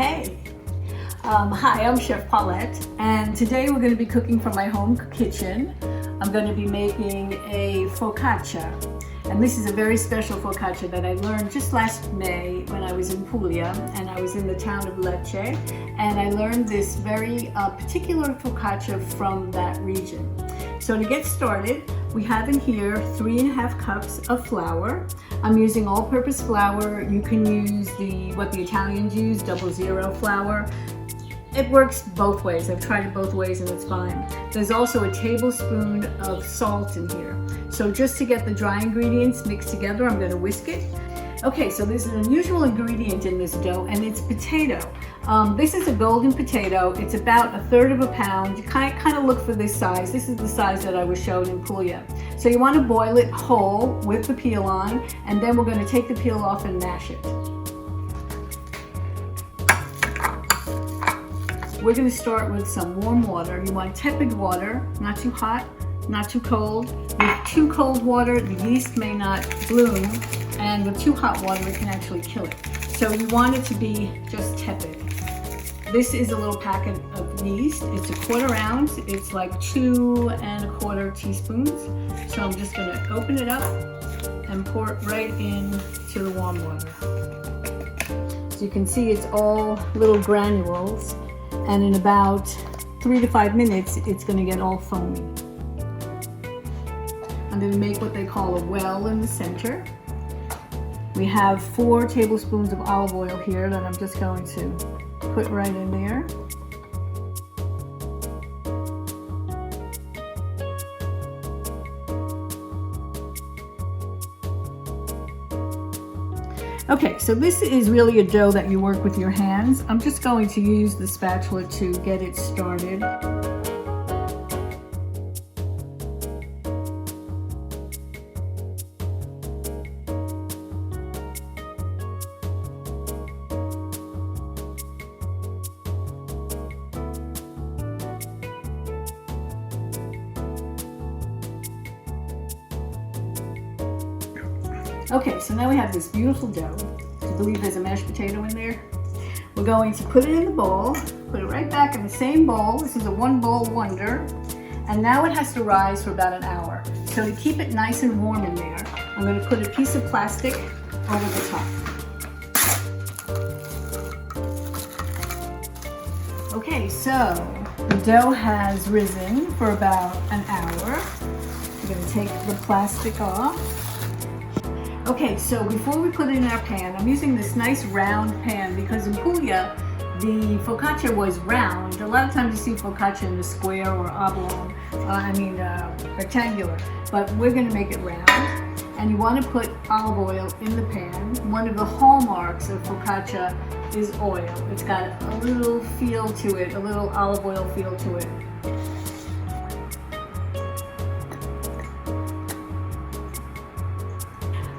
Hey! Hi, I'm Chef Paulette, and today we're going to be cooking from my home kitchen. I'm going to be making a focaccia, and this is a very special focaccia that I learned just last May when I was in Puglia, and I was in the town of Lecce, and I learned this very particular focaccia from that region. So to get started, we have in here 3½ cups of flour. I'm using all-purpose flour. You can use what the Italians use, 00 flour. It works both ways. I've tried it both ways and it's fine. There's also a tablespoon of salt in here. So just to get the dry ingredients mixed together, I'm going to whisk it. Okay, so there's an unusual ingredient in this dough, and it's potato. This is a golden potato. It's about 1/3 pound. You kind of look for this size. This is the size that I was shown in Puglia. So you want to boil it whole with the peel on, and then we're going to take the peel off and mash it. We're going to start with some warm water. You want tepid water, not too hot, not too cold. With too cold water, the yeast may not bloom, and with too hot water, it can actually kill it. So you want it to be just tepid. This is a little packet of yeast. It's 1/4 ounce. It's like 2 1/4 teaspoons. So I'm just going to open it up and pour it right into the warm water. So you can see it's all little granules. And in about 3 to 5 minutes, it's going to get all foamy. I'm going to make what they call a well in the center. We have 4 tablespoons of olive oil here that I'm just going to put right in there. Okay, so this is really a dough that you work with your hands. I'm just going to use the spatula to get it started. Okay, so now we have this beautiful dough. I believe there's a mashed potato in there. We're going to put it in the bowl, put it right back in the same bowl. This is a 1-bowl wonder. And now it has to rise for about an hour. So to keep it nice and warm in there, I'm going to put a piece of plastic over the top. Okay, so the dough has risen for about an hour. I'm going to take the plastic off. Okay, so before we put it in our pan, I'm using this nice round pan because in Puglia, the focaccia was round. A lot of times you see focaccia in the square or oblong, rectangular, but we're going to make it round. And you want to put olive oil in the pan. One of the hallmarks of focaccia is oil. It's got a little feel to it, a little olive oil feel to it.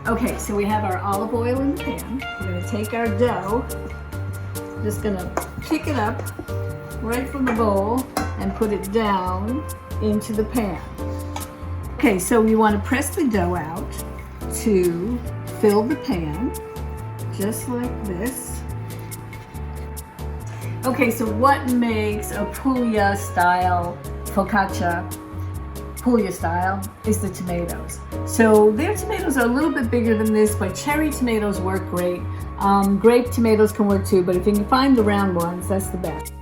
Okay, so we have our olive oil in the pan. We're going to take our dough, just going to pick it up right from the bowl and put it down into the pan. Okay, so we want to press the dough out to fill the pan, just like this. Okay, so what makes a Puglia style focaccia Puglia style is the tomatoes. So their tomatoes are a little bit bigger than this, but cherry tomatoes work great. Grape tomatoes can work too, but if you can find the round ones, that's the best.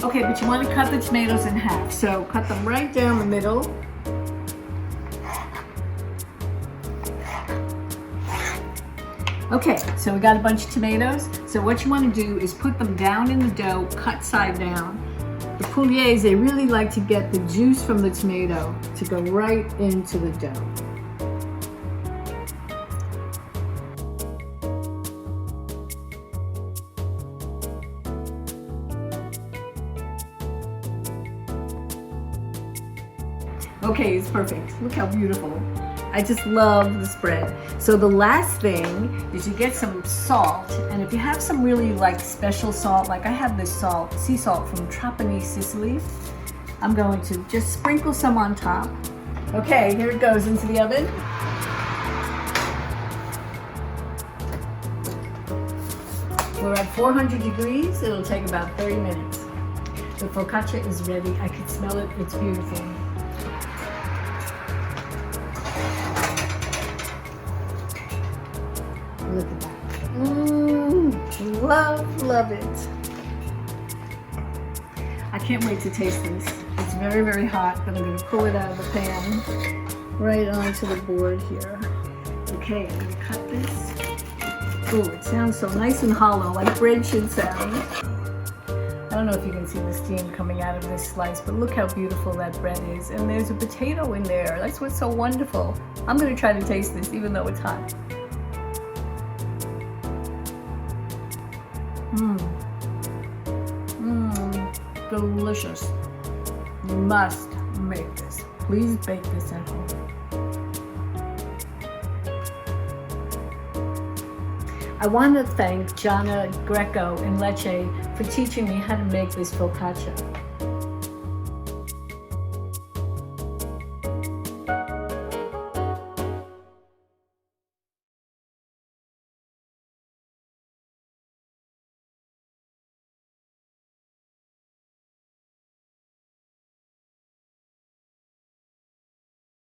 Okay, but you want to cut the tomatoes in half. So cut them right down the middle. Okay, so we got a bunch of tomatoes. So what you want to do is put them down in the dough, cut side down. The Pugliese, they really like to get the juice from the tomato to go right into the dough. Okay, it's perfect. Look how beautiful. I just love the spread. So the last thing is you get some salt, and if you have some really special salt, like I have this sea salt from Trapani, Sicily, I'm going to just sprinkle some on top. Okay, here it goes into the oven. we're at 400 degrees, it'll take about 30 minutes. The focaccia is ready. I can smell it. It's beautiful. Look at that. Love it. I can't wait to taste this. It's very, very hot, but I'm going to pull it out of the pan right onto the board here. Okay, I'm going to cut this. Oh, it sounds so nice and hollow, like bread should sound. I don't know if you can see the steam coming out of this slice, but look how beautiful that bread is. And there's a potato in there. That's what's so wonderful. I'm going to try to taste this, even though it's hot. Delicious. You must make this. Please bake this at home. I want to thank Gianna Greco and Lecce for teaching me how to make this focaccia.